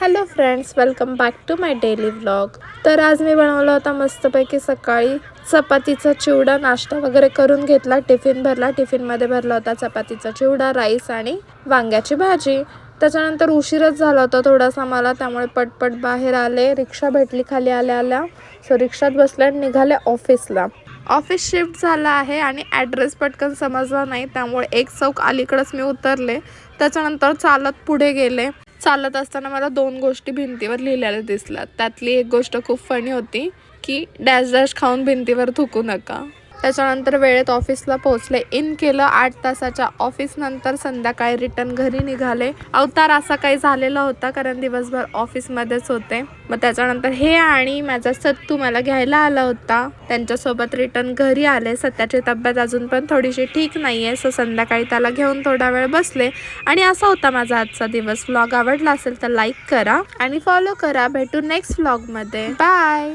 Hello friends, welcome back to my daily vlog. तर आज मी बनवला होता मस्तपैकी सकाळी चपातीचा चिवडा। नाश्ता वगैरे करून घेतला, टिफिन भरला। टिफिनमध्ये भरला होता चपातीचा चिवडा, राईस आणि वांग्याची भाजी। त्याच्यानंतर उशीरच झाला होता थोडासा मला, त्यामुळे पटपट बाहेर आले। रिक्षा भेटली खाली आल्या आल्या, सो रिक्षात बसले आणि निघाले ऑफिसला। ऑफिस शिफ्ट झाला आहे आणि ॲड्रेस पटकन समजला नाही, त्यामुळे एक चौक अलीकडेच मी उतरले। त्याच्यानंतर चालत पुढे गेले। चालत असताना मला दोन गोष्टी भिंतीवर लिहिलेल्या दिसल्या। त्यातली एक गोष्ट खूप फनी होती की डॅश डॅश खाऊन भिंतीवर थुकू नका। त्याच्यानंतर वेळेत ऑफिसला पोहोचले। इन केलं 8 तासाच्या ऑफिस नंतर संध्याकाळी रिटर्न घरी निघाले। अवतार असा काही झालेला होता कारण दिवसभर ऑफिसमध्येच होते। मग त्याच्यानंतर हे आणि माझा सत्तू मला घ्यायला आला होता, त्यांच्यासोबत रिटर्न घरी आले। सत्याची तब्येत अजून पण थोडीशी ठीक नाही आहे, सो संध्याकाळी त्याला घेऊन थोडा वेळ बसले। आणि असा होता माझा आजचा दिवस। व्लॉग आवडला असेल तर लाईक करा आणि फॉलो करा। भेटू नेक्स्ट व्लॉगमध्ये। बाय।